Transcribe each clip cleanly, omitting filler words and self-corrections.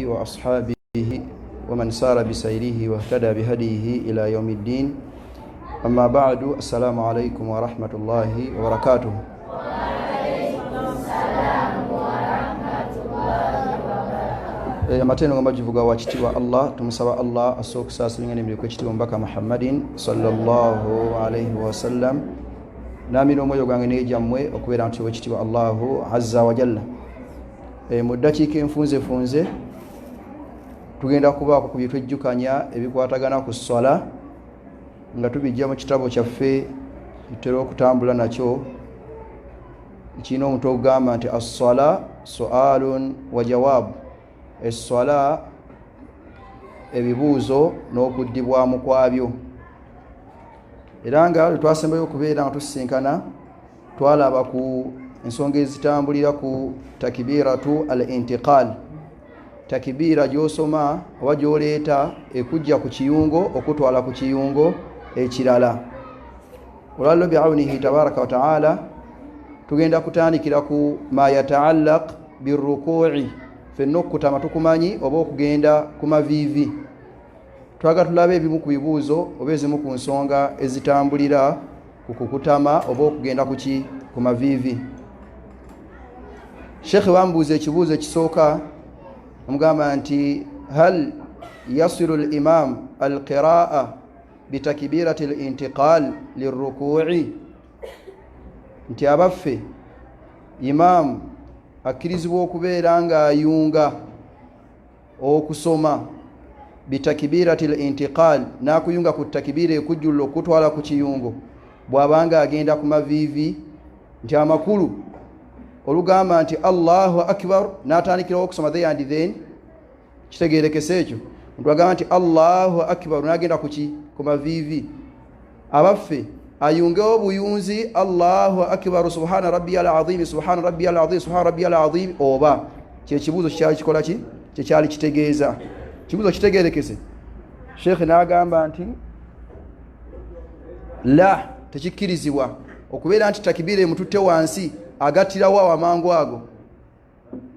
وأصحابه ومن سار بسيره واهتدى بهديه إلى يوم الدين. أما بعد، السلام عليكم ورحمة الله وبركاته. Amatendo nga majivuga wa kitiibwa Allah, tumusaba Allah asookusaasiringa n'emirembe kw'ekitiibwa Mubaka Muhammadin sallallahu alayhi wa sallam. Naamira omwoyo gwange n'egyammwe okubeera nti w'ekitiibwa Allahu azza wa jalla. Mu ddakiika enfunze tugenda kubaako ku bye twejjukanya ebikwatagana ku swala nga tubijja mu kitabo kyaffe tutera okutambula nakyo. Kirina omutwe ogugamba nti as-swala su'alun wa jawaabu. Eswala ebibuuzo n'okuddibwamu kwabyo. Era nga twasembayo okubeera nga tusisinkana twalaba ku ensonga ezitambulira ku takibiratu al-intiqal. Takibira gy'osoma oba gy'oleeta ekujja ku kiyungo okutwala ku kiyungo ekirala. Olwaliro bi'awnihi tabaraka wa ta'ala tugenda kutandikira ku ma yataallaq birruku'i. Fenno okutama tukumanyi oba okugenda ku maviivi. Twagala tulabe ebimu ku bibuuzo oba ezimu ku nsonga ezitambulira ku kukutama oba okugenda ku maviivi. Sheikh wambuuza ekibuuzo ekisooka omugamba nti hal yasiru al-imam al-qira'a bitakbirati al-intiqal lirruku'i, nti abaffe imam akirizibwa okubeera nga ayunga okusoma bitakbirati al-intiqal, nakuyunga ku takbira ekujjula okutwala ku kiyungo bw'abanga agenda ku maviivi, nti amakulu olugamba nti Allahu akbar n'atandikirawo okusoma the and then kitegeerekese ekyo. Omuntu agamba nti Allahu akbar n'agenda ku maviivi, abaffe ayungewo buyunzi Allahu akbar subhana rabbiyal azim subhana rabbiyal azim subhana rabbiyal azim, oba kyekibuuzo kyali kikola ki kyekyali kitegeeza kibuuzo kitegeerekese. Sheikh n'agamba nti la, tekikkirizibwa okubeera nti takbira emututte wansi agattirawo amangu ago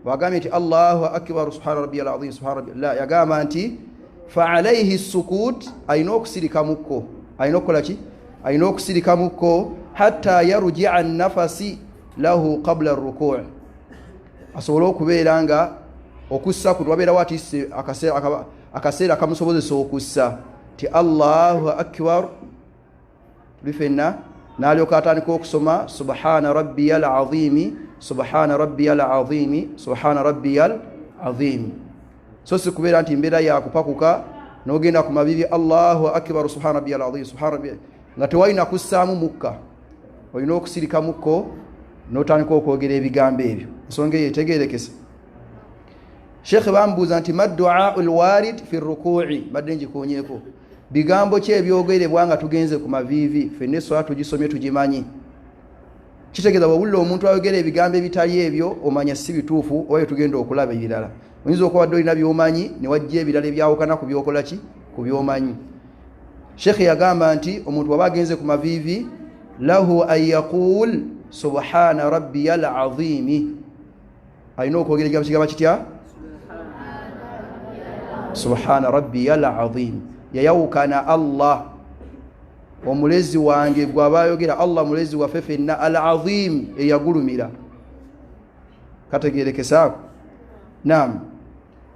bw'agambye nti Allahu akbar subhana rabbiyal azim subhana rabbiyal, la, yagamba nti fa alayhi sukut, ayina okusirikamukko, ayina okukola ki, ayina okusirikamukko hatta yarji'a an-nafasi lahu qabla ar-ruku', asobole okubeera nga okussa ku twabeera watisse akaseera akamusobozesa okussa ti Allahu akbar bifenna n'alyoka atandika okusoma subhana rabbiyal azim subhana rabbiyal azim subhana rabbiyal azim. So si kubeera nti mbeera yakupakuka n'ogenda ku mabibi Allahu akbar subhana rabbiyal azim subhana rabbiyal nga tewalina kussaamu mukka, olina okusirika mukko n'otandika okwogera ebigambo ebyo. Ensonga eyo etegeerekese. Sheikh bambuuza nti maddu'a'ul warid fi ruku'i, badde njikoonyeeko bigambo ki ebyogerebwa nga tugenze ku maviivi. Ffenna essola tugisomye tugimanyi. Kitegeeza bw'owulira omuntu ayogera ebigambo ebitali ebyo omanya si bituufu oba tugenda okulaba ebirala. Oyinza okuba dde olina by'omanyi ne wajja ebirala ebyawukana ku byokola ki, ku by'omanyi. Sheikh yagamba nti omuntu waba agenze ku maviivi lahu an yaqul subhana rabbiyal azim, ayina okwogera ekigambo kigamba kitya subhana rabbiyal azim. Yayawukana Allah omulezi wange gw'aba ayogera Allah mulezi waffe ffenna al azim eyagulumira. Kategeerekesaako. Naam.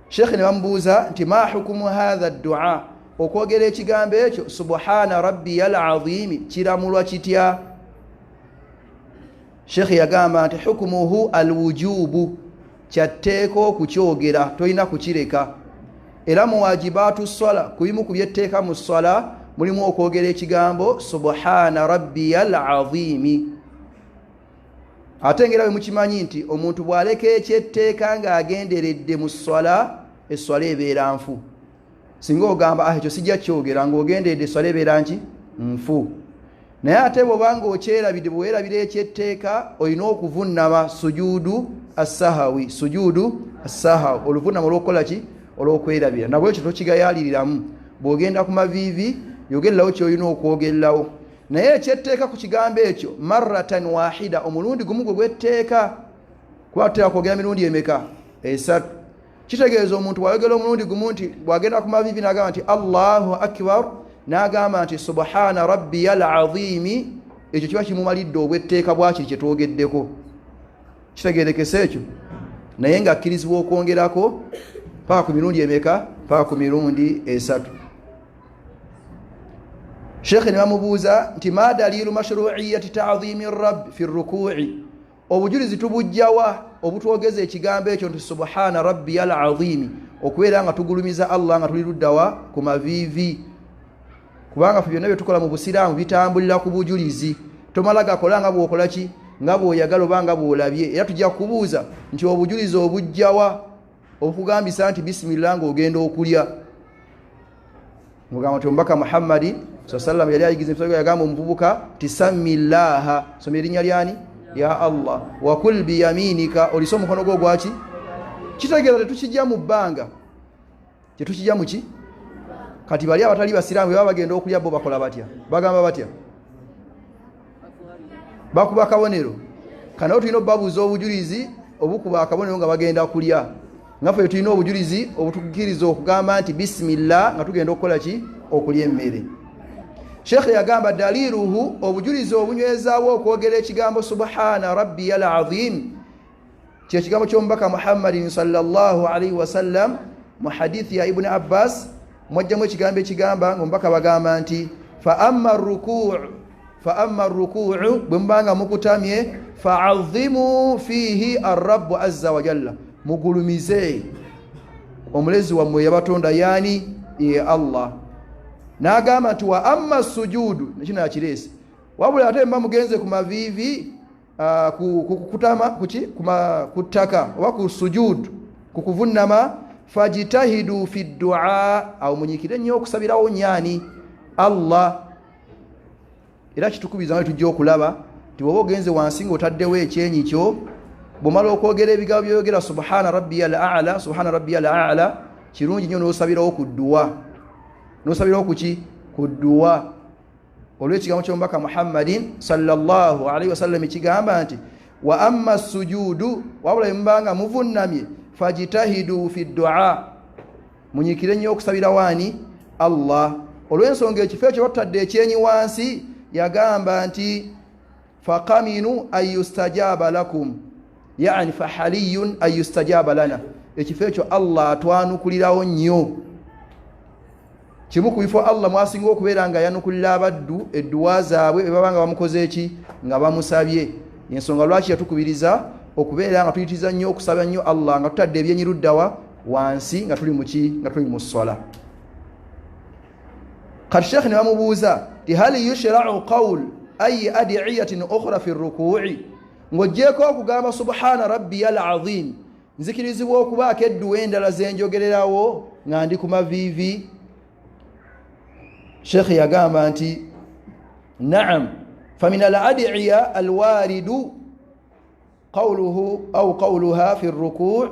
Sheikh ne bamubuuza nti ma hukumu hadha ad-du'a, okwogera ekigambo ekyo subhana rabbiyal azim kiramulwa kitya? Sheikh yagamba nti hukumuhu alwujubu, kyatteeka okukyogera, tolina kukireka. Era mu wajibatu swala, kubimu ku byetteeka mu swala mulimu okwogera ekigambo subhana rabbiyal azim. Ate ngera bwe mukimanyi nti omuntu bw'aleka ekyetteeka ng'agenderedde mu swala, eswala ebeera nfu. Singa ogamba ekyo sijja kyogera ng'ogenderedde eswala ebeera nki nfu. Naye ate bw'obanga okyerabidde bwewerabira ekyetteeka olina okuvunnama sujudu as-sahawi, sujudu as-sahawi, oluvunnama olw'okukola ki, olw'okwerabira. Nabwe ekyo tokigayaaliriramu. Bw'ogenda ku maviivi yogererawo ky'olina okwogererawo. Naye ekyetteeka ku kigambo ekyo marratan wahida, omulundi gumu gwe gwetteeka. Kuba tutera kwogera mirundi emeka? 3. kitegeeza omuntu bwayogera omulundi gumu nti bwagenda ku mavivi n'agamba nti Allahu akbar n'agamba nti subhana rabbiyal azimi, ekyo kiba kimumalidde obwetteeka bwakiri kye twogeddeko. Kitegeerekese ekyo, naye ng'akkirizibwa okwongerako paka ku mirundi emeka? Paka ku mirundi 3. Sheikh ne bamubuuza nti ma dalilu mashru'iyyati ta'zimi rabb fi ruku'i, obujulizi tubujjawa obutwogeza ekigambo ekyo nti subhana rabbiyal azimi, okubeera nga tugulumiza Allah nga tuli luddawa ku mavivi. Kubanga ffe byonna bye tukola mu busiraamu bitambulira ku bujulizi. Tomala gakola nga bw'okola ki? Nga bw'oyagala oba nga bw'olabye. Era tujja kubuuza nti obujulizi obujjawa okugambisa nti bismillah ng'ogenda okulya. Mugamba nti omubaka Muhammadi sallallahu yali ayigiza ebisogo yagamba omuvubuka tisamillaha, somera erinnya lyani? Ya Allah. Wa kul biyaminika, olisa omukono gwo gwaki? Kitegeeza tetukijja mu bbanga, tetukijja mu ki? Kati bali abatali basiraamu bwe baba bagenda okulya bo bakola batya? Bagamba batya? Bakuba akabonero. Kana tulina obubabuuza obujulizi obukuba akabonero nga bagenda kulya. Ngaffe tulina obujulizi obutukkiriza okugamba nti bismillah nga tugenda okukola ki? Okulya emmere. Sheikh yagamba daliluhu, obujulizi obunywezaawo okwogera ekigambo subhana rabbiyal azim, kye kigambo ky'omubaka Muhammadin sallallahu alaihi wasallam mu hadithi ya Ibn Abbas. Mwajjamu ekigambo ekigamba ng'omubaka bagamba nti fa amma ar-ruku'u, bwe mubanga mukutamye fa'azzimu fihi ar-rabb azza wa jalla, mugulumize omulezi wammwe yabatonda yani ye Allah. N'agamba nti wa amma sujudu, nekino yakirese wabula ate mba mugenze ku mavivi kukutama ku ttaka oba ku sujudu kukuvunnama, fajitahidu fi du'a, awo munyikire nnyo okusabirawo nyani? Allah. Era kitukubiza nga tujja okulaba nti bw'oba ogenze wansi ng'otaddewo ekyenyi kyo, bw'omala okwogera ebigambo by'oyogera subhana rabbiyal a'la, subhana rabbiyal a'la, kirungi nnyo n'osabirawo ku dduwa. N'osabirawo ku ki? Ku dduwa. Olw'ekigambo ky'omubaka Muhammadin sallallahu alaihi wasallam ekigamba nti wa amma sujudu, wabula embanga muvunnamye fajitahidu fi du'a, munyikire nnyo okusabira wani? Allah. Olw'ensonga ekifo ekyo batadde ekyenyi wansi, yagamba nti faqaminu an yustajaba lakum, yani fahaliyun an yustajaba lana, ekifo ekyo Allah atwanukulirawo nnyo. Kimu ku bifo Allah mwasinga okubeera nga yanukulira abaddu edduwa zaabwe bwe baba nga bamukoze eki? Nga bamusabye. Ensonga lwaki yatukubiriza okubeera nga tuyitiza nnyo okusaba nnyo Allah nga tutadde ebyenyi luddawa wansi, nga tuli muki? Nga tuli mu ssola. Kati Sheikh ne bamubuuza ti hal yushra'u qawl ay ad'iyatin ukhra fi ruku'i, ng'oggyeko okugamba subhana rabbiyal azim, nzikirizibwa okubaako edduwa endala zenjogererawo nga ndi ku mavivi? Sheikh yagamba nti na'am, famin al-ad'iya al-waridu qawluhu aw qawluha fi ruku'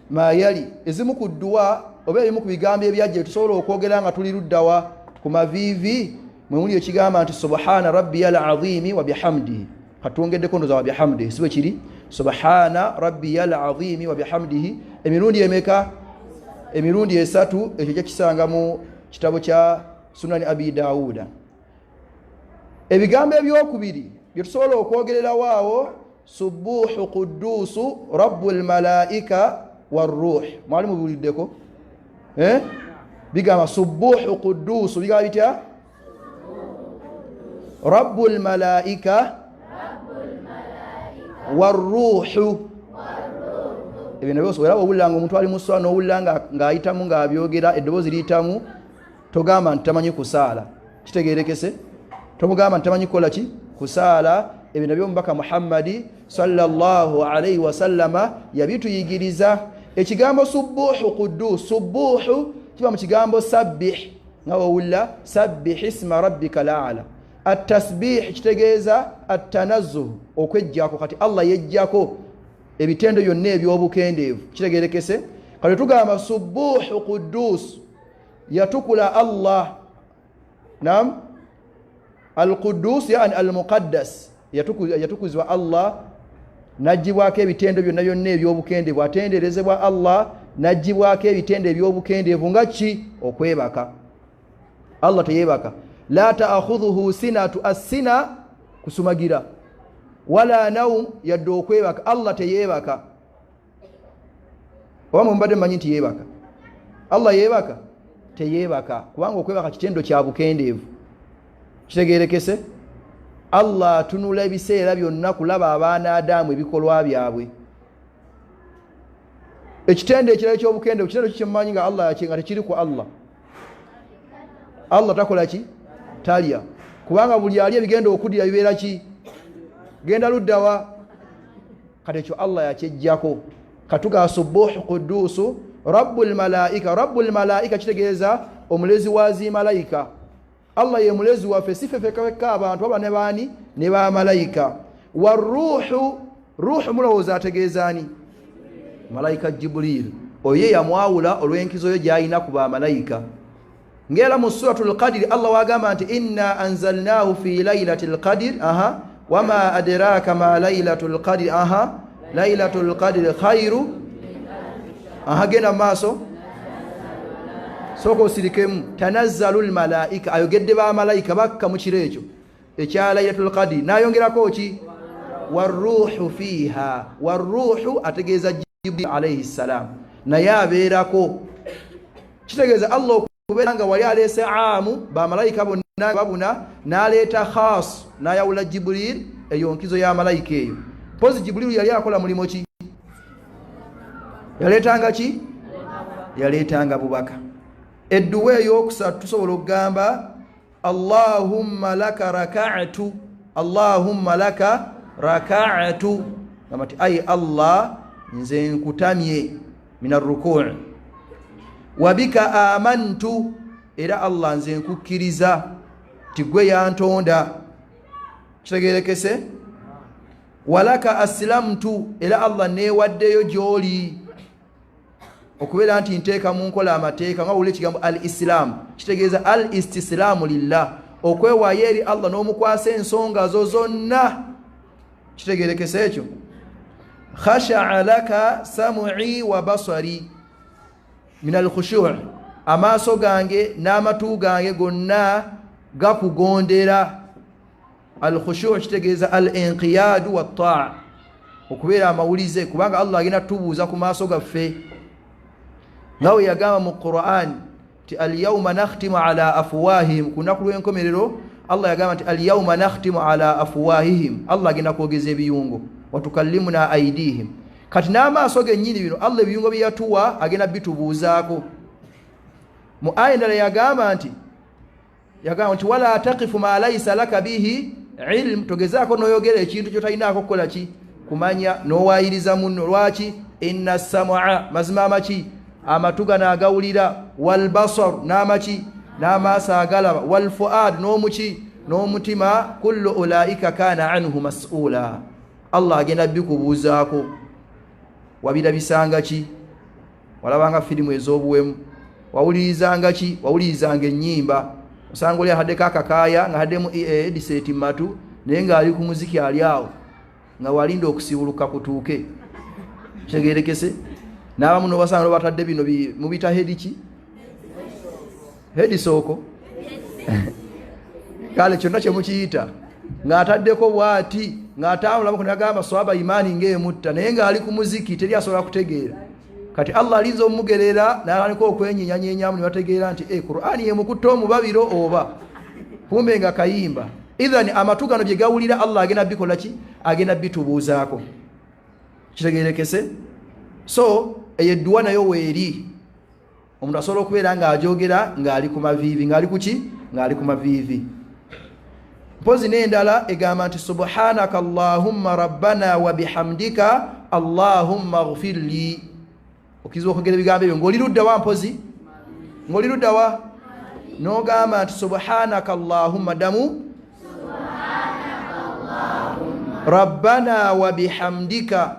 ma yali, ezimu ku dduwa oba ebimu ku bigambo ebyajja tusobola okwogera nga tuli luddawa ku mavivi, mwe muli ekigamba nti subhana rabbiyal azimi wa bihamdihi. Katwongeddeko ndoza wa bihamdihi, sibe kiri subhana rabbiyal azimi wa bihamdihi emirundi emeka? Emirundi 3. Ekyo kyakisanga mu kitabo kya Sunani Abi Dawuda. Ebigambo ebyokubiri bye tusobola okwogererawo awo subuhu qudusu rabbul malaika warruh, mwali mubuliddeko bigamba subuhu qudusu, bigamba bitya? rabbul malaika warruhu. Ebyo nabyo osobola owulanga omuntu ali mu sswa n'owulanga ng'ayitamu ng'abyogera eddoboozi liyitamu, togamba nti tamanyi kusaala. Kitegeerekese? Tomugamba nti tamanyi kukola ki? Kusaala. Ebyo nabyo omubaka Muhammadi sallallahu alaihi wasallama yabituyigiriza. Ekigambo subuhu quddus, subuhu kiba mu kigambo sabbih, nga wawulla sabbih isma rabbika la'ala. At-tasbih kitegeeza at-tanazzuh, okwejjako. Kati Allah yejjako ebitendo byonna eby'obukendeevu. Kitegeerekese? Kati tugamba subuhu quddus, yatukula Allah. Naam, al-quddus yani al-muqaddas, yatukuzibwa Allah, najjibwako ebitendo byonna byonna eby'obukendeevu, atenderezebwa Allah najibwako ebitende ebyobukendeevu nga ki okwebaka. Allah teyebaka. La ta'khudhuhu sinatu, as-sina kusumagira, wala naum yadde okwebaka. Allah teyebaka. Oba mbadde mmanyi nti yebaka? Allah yebaka? Teyebaka, kubanga okwebaka kitendo kya bukendeevu. Kitegeerekese? Allah atunula ebiseera byonna kulaba abaana Adamu ebikolwa byabwe. Ekitende ekirala ky'obukendeevu, kitendo kikimmanyi nga Allah yakinga tekiri ku Allah. Allah takola ki? Talya. Kubanga buli ali ebigenda okudira bibeera ki? Genda luddawa. Kati ekyo Allah yakyejjako. Katuga subuhu qudusu rabbul malaika. Rabbul malaika kitegeeza omulezi wazi malaika. Allah ye mulezi waffe, si ffe fekka abantu aba ne baani ne ba malaika. Waruhu, ruhu mulowooza ategeezaani? Malaika Jibril. Oye yamwawula olw'enkizo yo gy'alina ku ba malaika. Ngera mu suratul Qadr Allah wagamba nti inna anzalnahu fi laylatil qadr wama adraka ma laylatul qadr laylatul qadr khairu gena maaso soko sirikemu tanazzalul malaika, ayogedde ba malaika bakka mu kiro ekyo ekya laylatul qadr. Nayongerako ki? Waruhu fiha. Waruhu ategeeza Jibril alayhi salam, naye abeerako. Kitegeeza Allah okubeera nga wali aleese aamu ba malaika bonna babuna, n'aleeta khas n'ayawula Jibril eyo nkizo ya malaika eyo. Pozi Jibril yali akola mulimo ki? Yaleetanga ki? Yaleetanga bubaka. Edduwa ey'okusatu tusobola okugamba Allahumma laka raka'tu, Allahumma laka raka'tu, namati ay Allah nze nkutamye min ar-ruku' wa bika amantu, era Allah nze nkukkiriza tigwe yantonda. Kitegeerekese? Walaka aslamtu, era Allah newaddeyo gy'oli, okubeera nti nteeka mu nkola amateeka. Nga wulira ekigambo al-islam kitegeeza al-istislaamu lillah, okwewaayo eri Allah n'omukwasa ensonga zo zonna. Kitegeerekese ekyo? Khasha'a laka sam'i wa basari min al-khushu', amaaso gange n'amatu gange gonna gakugondera. Al-khushu' kitegeeza al-inqiyadu wa taa, okubeera amawulize, kubanga Allah agenda tubuuza ku maaso gaffe. Nawe yagamba mu Qur'an ti al-yawma nakhtimu ala afwahihim, kunaku lw'enkomerero Allah yagamba nti al-yawma nakhtimu ala afwahihim, Allah agenda kwogeza ebiyungo, wa tukallimuna aydihim. Kati n'amaaso gennyini bino Allah ebiyungo bye yatuwa agenda bitubuuzaako. Mu aya endala yagamba nti wala taqifu ma laysa laka bihi ilm, togezaako n'oyogera ekintu ky'otalinaako kukola ki? Kumanya. N'owaayiriza munno. Lwaki? Inna sam'a, mazima amaki? Amatu gano agawulira. Wal basar, n'amaki? N'amaaso agalaba. Wal fuad, n'omuki? N'omutima. Kullu ulaika kana anhu mas'ula, Allah agenda bikubuuzaako. Wabirabisanga ki? Walabanga firimu ez'obuwemu? Wawulirizanga ki? Wawulirizanga ennyimba. Osanga oli ahaddeko akakaaya nga haddemu headset matu, naye ng'ali ku muziki ali awo nga walinda okusibuluka kutuuke. Kitegeerekese? N'abamu n'obasanga batadde bino mubita headi ki? Headi sooko. Kale kyonna kye mukiyita ng'ataddeko bw'ati ng'atambulamu n'agamba swaba imaani ng'emutta, naye ng'ali ku muziki teri asobola kutegeera. Kati Allah alinza omugerera n'alaniko okwenyenyanyeenyamu ne bategeera nti Qur'ani yemukutta omubabiro oba kumbe nga kayimba. Idhani amatu gano bye gawulira Allah agenda bikola ki? Agenda bitubuuzaako. Kitegeerekese? So eyo edduwa nayo weeri. Omuntu asobola okubeera ng'ajogera ng'ali ku maviivi. Ng'ali ku ki? Ng'ali ku maviivi. Mpozi n'endala egamba nti subhanaka Allahumma rabbana wa bihamdika Allahumma ighfir li. Okiza okwogera ebigambo ebyo ng'oli ludda wa mpozi? Ng'oli ludda wa? N'ogamba nti subhanaka Allahumma damu rabbana wa bihamdika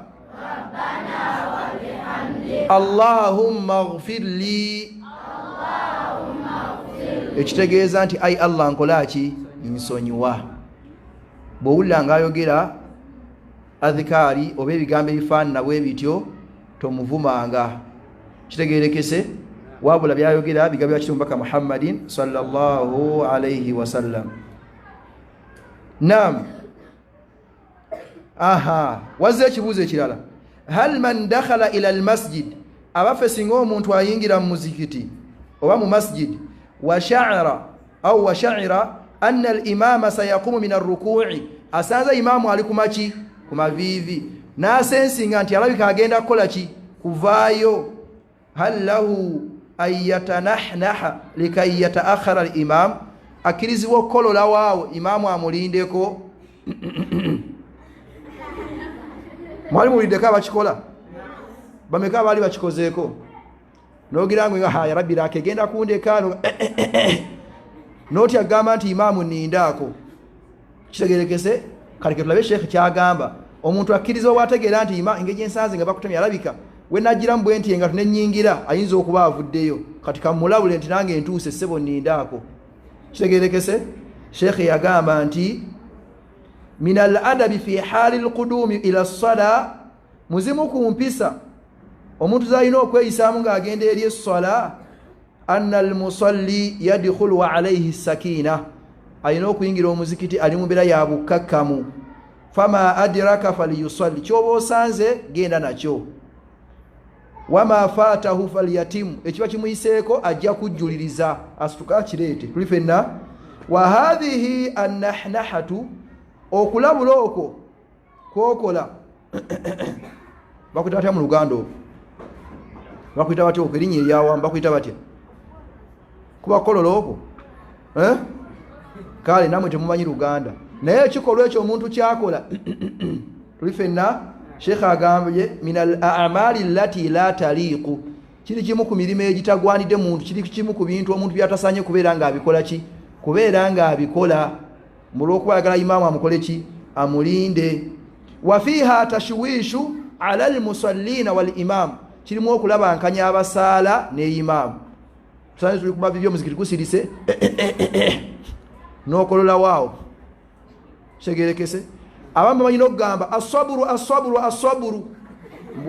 Allahumma ighfir li. Ekitegeeza nti ai Allah nkola ki? Nsonyiwa. Bw'owulira ng'ayogera adhikaari oba ebigambo ebifaanana bwe bityo tomuvumanga. kitegerekese wabula byayogera bigabya kitumbaka Muhammadin sallallahu alayhi wasallam. Naam. Aha, wazze ekibuuzo ekirala, hal man dakhala ila almasjid, abafe singa omuntu ayingira mu muzikiti oba mu masjid wa sha'ira anna al-imama sayaqumu min ar-ruku'i, asanza imamu ali kumaki kumavivi nasensinga nti alabika agenda kukola ki kuvaayo, hal lahu ayatanahnaha likay yataakhara al-imam, akirizibwa okukolola waawo imamu amulindeko. Mwali mulindeko abakikola bameka bali bakikozeeko nogira ngo ya rabbi lake genda kundeka noti agamba nti imamu nindaako kitegerekese kale tulabe sheikh kyagamba omuntu akkiriza obwategeera nti engeri ensanze nga bakutemya alabika we nagira mbwe nti nga tunenyingira ayinza okuba avuddeyo kati kamulabule nti nange entuuse ssebo nindaako kitegerekese. Sheikh yagamba nti min al-adabi fi hali al-qudumi ila as-sala, muzimu kumpisa omuntu zalina okweyisaamu ng'agenda eri essala, anna al-musalli yadkhulu wa alayhi sakina, alina okuyingira omuzikiti ali mu mbeera ya bukkakkamu. Fama adraka falyusalli, kyoba osanze genda nakyo. Wama fatahu falyatimu, ekiba kimuyiseeko ajja kujjuliriza asituka kireete tuli fenna. Wa hadhihi an-nahnahatu, okulabula okwo kwokola bakwita batya mu Luganda okwo bakwita batya okwo erinnya eryawamu bakwita batya kuba kolola okwo kale namwe temumanyi Luganda naye ekikolwa ekyo omuntu kyakola tuli fenna. Sheikh agambye min al-a'mali allati la taliqu, kiri kimu ku mirimu egitagwanidde muntu, kiri kimu ku bintu omuntu byatasanye kubeera nga abikola ki kubeera nga abikola mulwokuba ayagala imamu amukole ki amulinde. Wa fiha tashwishu ala al-musallina wal imam, kirimu okulabankanya abasaala ne imamu. Tusanze tuli kuba bibyo muzikiti kusirise n'okolola waawo kitegerekese. Abamu banyina okugamba asaburu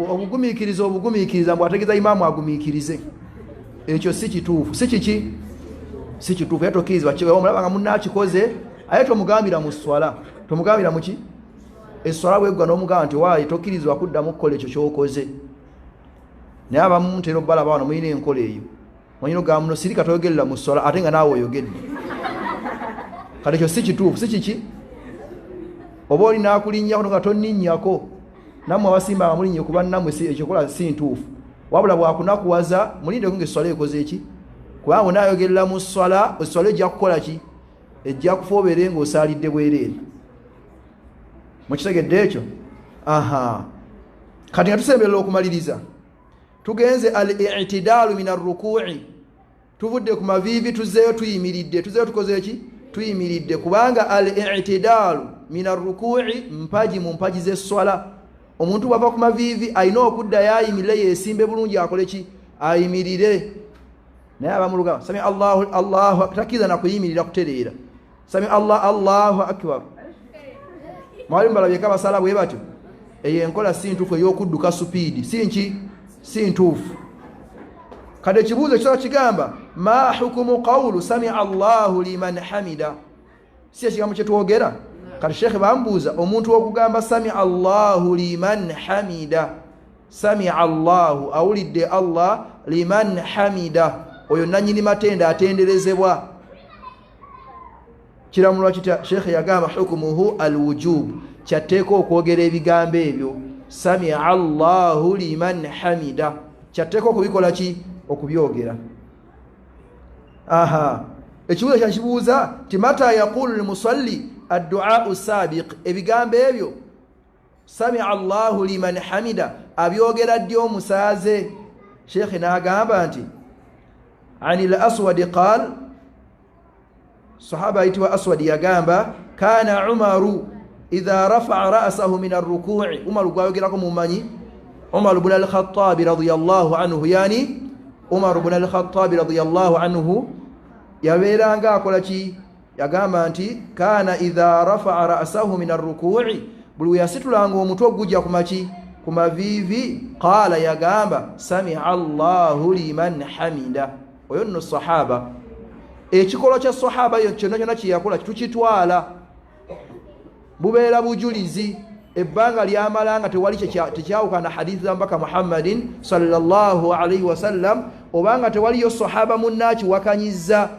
obugumiikiriza mbw ategeeza imamu agumiikirize, ekyo si kituufu. Si kiki si kituufu, yatokirizibwa omulaba nga munnakikoze aye tomugambira mu swala, tomugambira muki eswala bwegwa n'omugamba nti waayi tokkirizibwa kuddamu okukola ekyo kyokoze. Naye abamu ntera obbalaba wano mulina enkola eyo, mwanyina okugamba muno sirika toyogerera mu swala ate nga naawe oyogedde, kale ekyo si kituufu. Si kiki oba oli nakulinnyako nga tonninnyako, nammwe abasimba nga mulinnye kuba nammwe ekyokola si ntuufu, wabula bwakunakuwaza mulindeko ngaesswala ekoze eki, kubanga naayogerera mu swala esswala ejja kukola ki ejja kufa obeere ng'osaalidde bwereere. Mukitegedde ekyo? Aha, kati nga tusemberera okumaliriza tugenze al-i'tidaalu min ar-rukuu'i, tuvudde ku maviivi tuzzeeyo tuyimiridde, tuzzeeyo tukoze eki tuyimiridde, kubanga al-i'tidaalu min ar-rukuu'i mpaji mu mpaji z'esswala. Omuntu bwava ku maviivi alina okuddayo ayimirire yeesimbe bulungi akole ki ayimirire. Naye abamuluga sami Allahu takiza na kuyimirira kutereera sami Allahu akbar, mwalimu balabyeko abasala bwe batyo, eyo enkola si ntuufu ey'okudduka supiidi, si ntuufu. Kade ekibuuzo ekisala kigamba ma hukumu qawlu sami Allahu liman hamida, si ekigambo kye twogera. Kati Sheikh bambuuza omuntu okugamba sami Allahu liman hamida, sami Allahu awulidde Allah, liman hamida oyo nanyini matenda atenderezebwa, kiramulwa kitya? Sheikh yagamba hukumuhu alwujub, kyateeka okwogera ebigambo ebyo sami Allahu liman hamida, kyateeka okubikola ki okubyogera. Aha, ekibuuzo kyakibuuza ti mata yaqulu lmusalli addu'a sabiq, ebigambo ebyo sami Allahu liman hamida abyogera ddi omusaaze? Sheikh n'agamba nti anil aswadi qaal, sahaba ayitibwa Aswadi yagamba kana Umaru idha rafa'a ra'sahu min ar-ruku'i, Umaru gwayogerako mumanyi Umar ibn al-Khattab radiyallahu anhu, yani Umar ibn al-Khattab radiyallahu anhu yabeeranga akola ki? Yagamba nti kana idha rafa'a ra'sahu min ar-ruku'i, buli yasitulanga omutwe ogujja ku maki kumavivi qala yagamba sami'a Allahu liman hamida oyo nno sahaba ekikolo kya sahaba kyonna kyonna kyeyakola tukitwala bubeera bujulizi ebbanga lyamala nga tewali tekyawukana hadithi za mbaka Muhammadin sallallahu alaihi wasallam obanga tewaliyo sahaba munnaki wakanyiza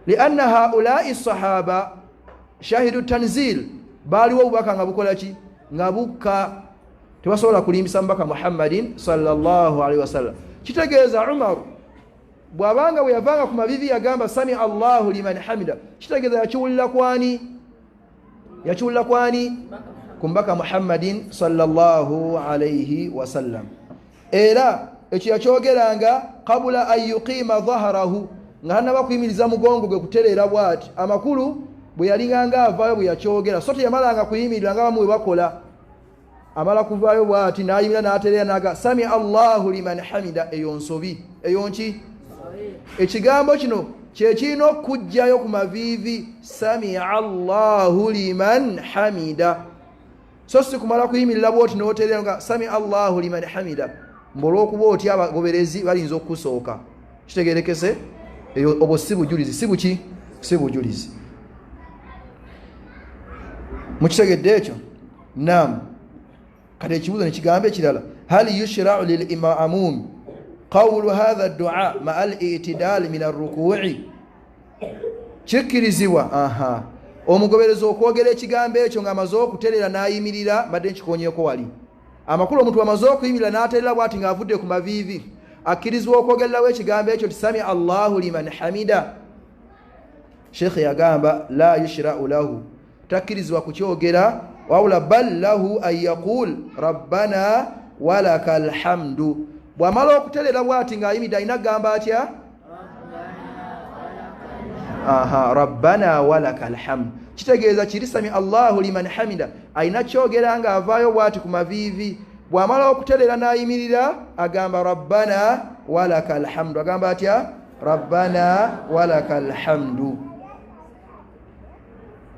lianna haulai sahaba shahidu tanzil baliwo obubaka nga bukola ki nga bukka tebasobola kulimbisa mbaka Muhammadin sallallahu alaihi wasallam kitegeeza Umar bwabanga bwe yavanga ku mavivi yagamba sami Allahu liman hamida kitegeeza yakiwulira kwani kumbaka Muhammadin sallallahu alaihi wasallam era ekyo yakyogeranga qabula an yuqima dhahrahu nga naba kuyimiriza mugongo gwe kuterera bwati amakulu bwe yalinganga avaayo bwe yakyogera so teyamalanga kuyimirira nga bamwe bakola amala kuvaayo bwati nayimira n'aterera naga sami Allahu liman hamida eyo nsobi eyo nki ekigambo kino kyekirina okujjayo ku mavivi sami Allahu liman hamida so si kumala kuyimirira bwoti n'oterera nga sami Allahu liman hamida mbola okuba oti abagoberezi balinza okukusooka kitegerekese eyo obwo si bujulizi si bujulizi mukitegedde ekyo nam kati ekibuuzo nekigambo ekirala hal yushra'u lil imamum qawlu hadha ad-du'a ma'a al-i'tidal min ar-ruku'i kikkirizibwa omugoberezi okwogera ekigambo ekyo ng'amaze okuterera n'ayimirira badde nkikonyeeko wali amakulu omuntu amaze okuyimirira n'aterera bwati ng'avudde ku mavivi akkirizibwa okwogererawo ekigambo ekyo tisami Allahu liman hamida Sheikh yagamba la yushra'u lahu takkirizibwa kukyogera wawula bal lahu an yaqul rabbana walakal hamdu bw'amala okuterera bwati ng'ayimirira alina gamba atya rabbana walakal hamdu kitegeeza kiri sami Allahu liman hamida alina kyogera nga avaayo bwati ku mavivi bw'amala okuterera n'ayimirira agamba rabbana walakal hamdu agamba atya rabbana walakal hamdu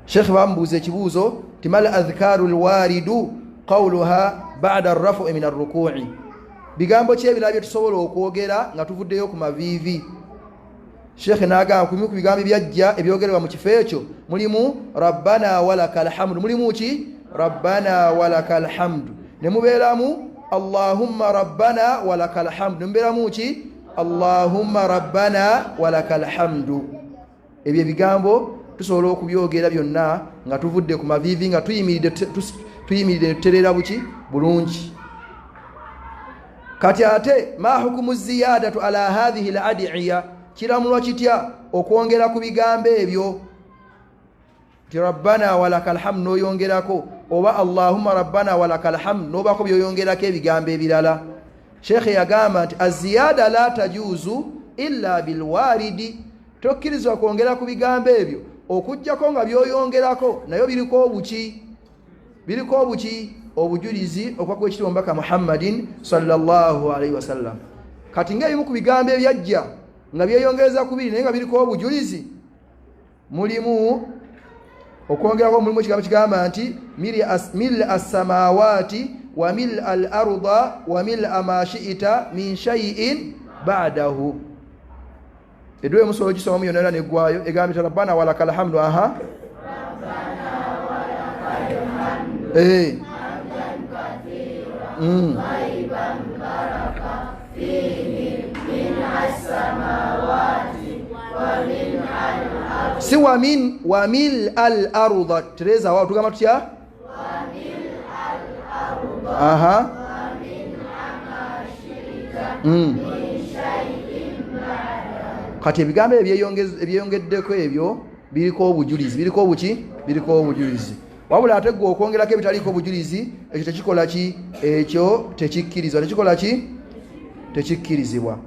Sheikh bambuuza ekibuuzo timal adhkaru alwaridu qawluha ba'da ar-raf'i min ar-ruku'i bigambo ki ebirala bye tusobola okwogera nga tuvuddeyo ku mavivi Sheikh naagamba ku bigambo byajja ebyogerwa mu kifo ekyo mulimu rabbana walakal hamdu mulimu ki rabbana walakal hamdu ne mubeeramu allahumma rabbana walakal hamdu ne mubeeramu ki allahumma rabbana walakal hamdu ebyo bigambo tusobola okubyogera byonna nga tuvudde ku mavivi nga tuyimiridde tuterera buki bulungi kati ate ma hukumu ziyadatu ala hadhihi al-ad'iya kiramulwa kitya okwongera ku bigambo ebyo ti rabbana walakal hamdu noyongerako oba allahumma rabbana walakal hamdu nobako byoyongerako ebigambo ebirala Sheikh yagamba nti aziyada la tajuzu illa bilwaridi tokkirizibwa kwongera ku bigambo ebyo okujjako nga byoyongerako nayo biriko obuki obujulizi okwakuba ekitibwa mbaka Muhammadin sallallahu alaihi wasallam kati ng'ebimu ku bigambo ebyajja nga byeyongereza ku biri naye nga biriko obujulizi mulimu okwongerako mulimu ekigambo kigamba nti mil as-samawati wa mil al-arda wa mil ma shi'ta min shay'in ba'dahu edwe musolo kisoma muyo nera negwayo egambye rabbana walakal hamdu si wa mil al-arda tereza wa tugamba tutya wa mil al-arda wa min amashirika kati ebigambo ebyeyongeddeko ebyo biriko obujulizi wabula ate gwe okwongerako ebitaliko obujulizi ekyo tekikola ki ekyo tekikkirizibwa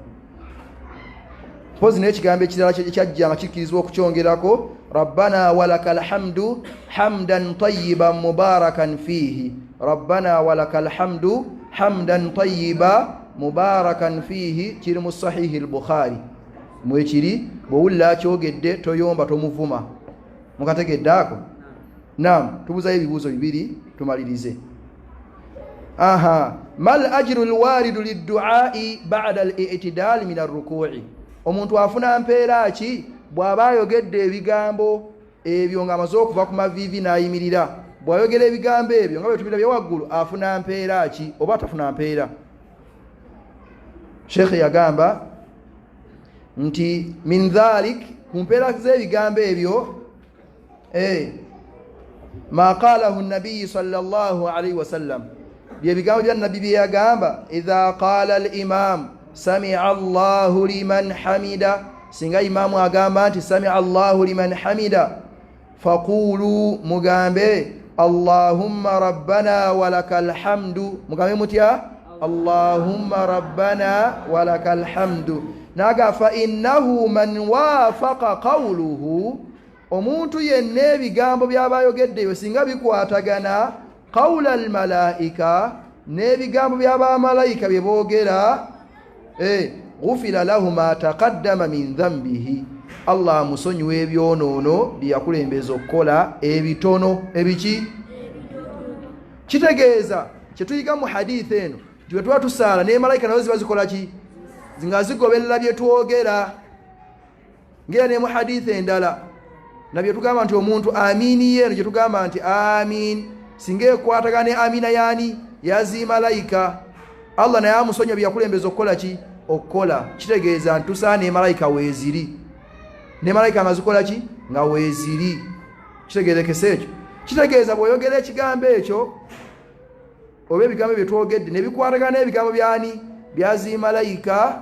pozi n'ekigambo ekirala ekyajja nga kikkirizibwa okukyongerako rabbana walakal hamdu hamdan tayyiban mubarakan fihi rabbana walakal hamdu hamdan tayyiba mubarakan fihi kiri mu sahihi al-Bukhari mwekiri bwowulira kyogedde toyomba tomuvuma mukategedde ako nam tubuzayo ebibuuzo bibiri tumalirize mal ajru alwaridu lidduai ba'da al-i'tidal min ar-ruku'i omuntu afuna mpeera ki bw'aba ayogedde ebigambo ebyo ng'amaze okuva ku maviivi n'ayimirira bw'ayogera ebigambo ebyo nga bwe tubirabye waggulu afuna mpeera ki oba atafuna mpeera Sheikh yagamba nti min dhalik ku mpeera z'ebigambo ebyo ma qalahu an-nabiy sallallahu alayhi wa sallam byebigambo bya nabbi bye yagamba idha qala al-imam sami'a Allahu liman hamida singa imamu agamba nti sami'a Allahu liman hamida faqulu mugambe Allahumma rabbana walakal hamdu mugambe mutya Allahumma rabbana walakal hamdu naga fa innahu man wafaqa qawluhu omuntu yenna ebigambo by'abayogeddeyo singa bikwatagana qawla al-malaika n'ebigambo by'abamalayika bye boogera ghufira lahu ma taqaddama min dhanbihi Allah musonyiwa ebyonoono byakulembeza okukola ebitono ebiki kitegeeza kyetuyiga mu hadithi eno bwe tuba tusaala ne malayika nazo ziba zikola ki nga zigoberera bye twogera ngera ne mu hadithi endala nabye tugamba nti omuntu amini yeno gye tugamba nti amin singa ekwatagana ne amina yani yazi malayika Allah naye amusonya byakulembeza okukola ki okukola kitegeeza nti tusaana ne malayika weeziri ne malayika nga zikola ki nga weeziri kitegeerekese ekyo kitegeeza bw'oyogera ekigambo ekyo oba ebigambo bye twogedde ne bikwatagana n'ebigambo byani byazi malayika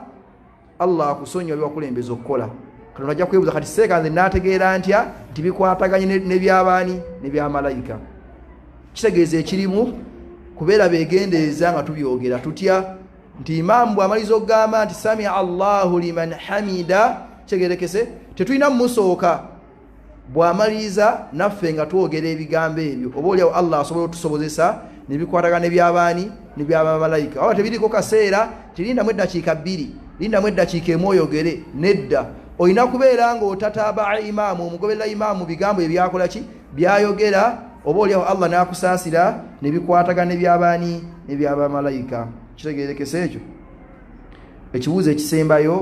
Allah akusonya byakulembeza okukola Katonda ajja kwebuuza kati seeka nze naategeera ntya nti bikwataganye ne by'abaani ne bya malayika kitegeeza ekirimu kubeera beegendereza nga tubyogera tutya nti imaamu bw'amaliza okugamba nti sami'a Allahu liman hamida kitegeerekese tetulina musooka bw'amaliriza naffe nga twogera ebigambo ebyo oba oliawo Allah asobola otusobozesa ne bikwatagana ne by'abaani ne by'abamalayika oba tebiriko kaseera tirindamu eddakiika 2 lindamu eddakiika 1 oyogere nedda olina kubeera ng'otatabaa imaamu omugoberera imaamu bigambo ebyakola ki byayogera oba oliawo Allah n'akusaasira ne bikwatagana ne by'abaani ne by'abamalayika kitegeerekese ekyo ekibuuzo ekisembayo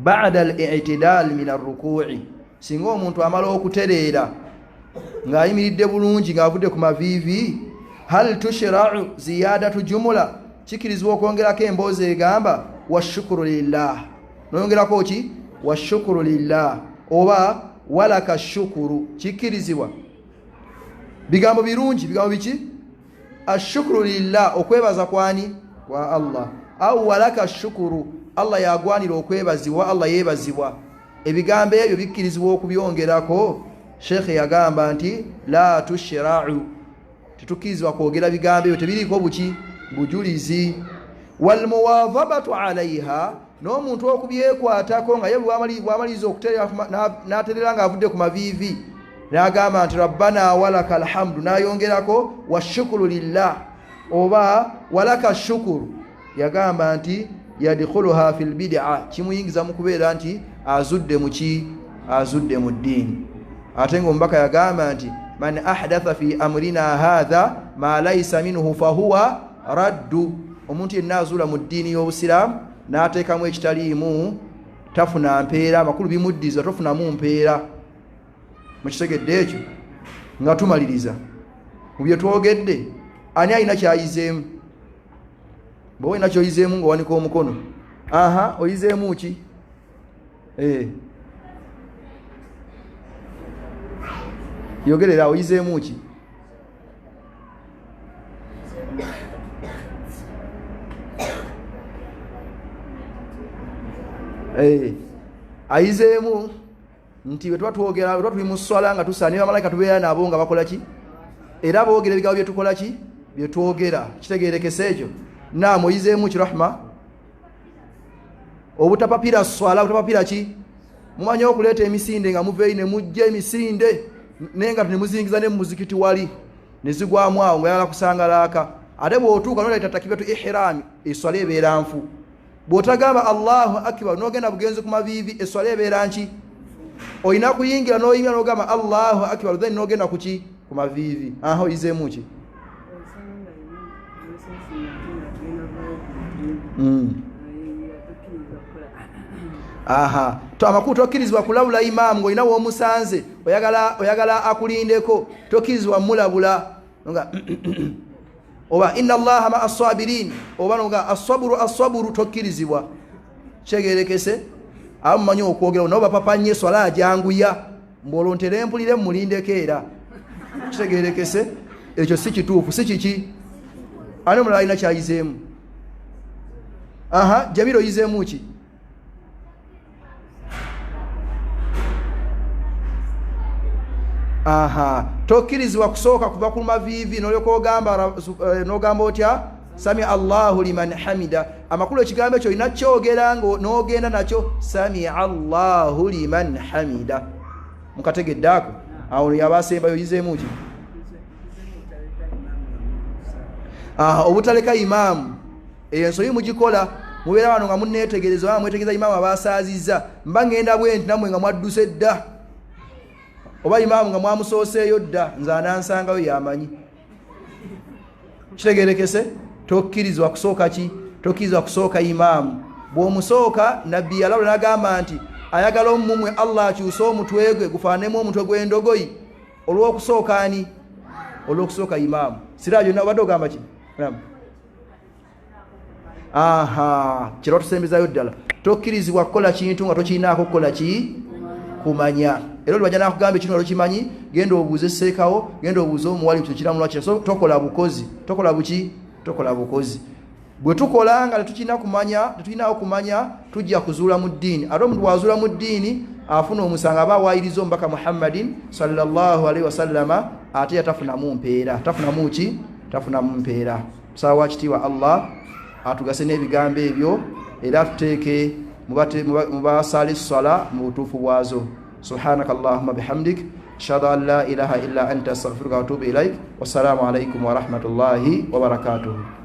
ba'da al-i'tidal min ar-ruku'i singa omuntu amala okutereera ng'ayimiridde bulungi ng'avudde ku maviivi hal tushra'u ziyadatu jumla kikirizibwa okwongerako emboozi egamba washukuru lillah noyongerako ki washukuru lillah oba walaka shukuru kikirizibwa bigambo birungi bigambo biki ashukuru lillah okwebaza kwani kwa Allah au walaka shukuru Allah yagwanira okwebazibwa Allah yebazibwa ebigambo ebyo bikirizibwa okubyongerako Sheikh yagamba nti la tushra'u tutukizwa kwogera bigambo ebyo tebiriko buki bujulizi wal muwadhabatu alaiha n'omuntu okubyekwatako nga ye bw'amaliza okuterera n'aterera nga avudde ku maviivi n'agamba nti rabbana walakal hamdu n'ayongerako washukuru lillah oba walaka shukuru yagamba nti yadkhuluha fil bid'a kimuyingiza mu kubeera nti azudde mu ki azudde mu ddiini ate ng'omubaka yagamba nti man ahdatha fi amrina hadha ma laysa minhu fahuwa raddu omuntu yenna azuula mu ddiini y'obusiraamu n'ateekamu ekitaliimu tafuna mpeera amakulu bimuddiza tofunamu mpeera mukitegedde ekyo nga tumaliriza mu bye twogedde ani alina kyayizeemu bwe olina kyoyizeemu ng'owanika omukono oyizeemu ki yogerera oyizeemu ki ayizeemu nti bwe tuba twogera bwe tuba tuli mu swala nga tusaana ne bamalayika tubeera nabo nga bakola ki era boogera ebigambo bye tukola ki bye twogera kitegeerekese ekyo naamu oyizeemu ki rahma obutapapira swala obutapapira ki mumanyi okuleeta emisinde nga muveeyi ne mujja emisinde naye nga nemuzingiza ne mu muzikiti wali ne zigwamu awo nga yala kusangalaaka ate bw'otuuka noleeta takibatu ihirami eswala ebeera nfu bw'otagamba Allahu akbar n'ogenda bugenzi ku maviivi eswala ebeera nki olina kuyingira n'oyingira n'ogamba Allahu akbar then n'ogenda ku ki ku maviivi oyizeemu ki aha to amakulu tokkirizibwa kulabula imaamu ng'olina w'omusanze oyagala akulindeko tokkirizibwa mulabula nga oba inna allaha ma as-sabirin oba nga as-sabru tokkirizibwa kyegerekese amumanyi okwogera nabo bapapanye swala ajanguya mbolontere mpulire mulindeko era kitegerekese ekyo si kituufu si kiki ani mulala alina kyayizeemu aha Jabiro yizeemu ki aha tokkirizibwa kusooka kuva ku mavivi n'olyoka n'ogamba otya sami Allahu liman hamida amakulu ekigambo ekyo olina kyogera n'ogenda nakyo sami Allahu liman hamida mukategeddaako awo yabasembayo yizeemu ki obutaleka imaamu eyo ensobi mugikola mubeera wano nga munneetegereza mwetegereza imaamu abasaazizza mba ngenda bwenti nammwe nga mwadduse dda oba imaamu nga mwamusooseeyo dda nze anansangayo yamanyi kitegerekese tokkirizibwa kusooka ki tokkirizibwa kusooka imaamu bw'omusooka nabbi yalabula n'agamba nti ayagala omumwe Allah akyuse omutwe gwe gufaanemu omutwe gw'endogoyi olw'okusooka ani olw'okusooka imaamu siraajo obadde ogamba ki aha kiro tusembezayo ddala tokkirizibwa kukola kintu nga tokirinaako kukola ki kumanya era olibajja nakugamba ekintu nga tokimanyi genda obuuze seekawo genda obuuze omuwali kitukiramulwa kira so tokola bukozi tokola buki tokola bukozi bwe tukola nga tetulinako kumanya tujja kuzuula mu ddiini ate omuntu bwazuula mu ddiini afuna omusanga aba awayiriza omubaka Muhammadin sallallahu alaihi wasallama ate yatafunamu mpeera tafunamu ki tafunamu mpeera sawa kitiibwa Allah atugase n'ebigambo ebyo era tuteeke mu basaali ssala mu butuufu bwazo subhanaka allahumma bihamdik ashhadu an la ilaha illa anta astaghfiruka wa atubu ilaik wassalamu alaikum wa rahmatullahi wa barakatuh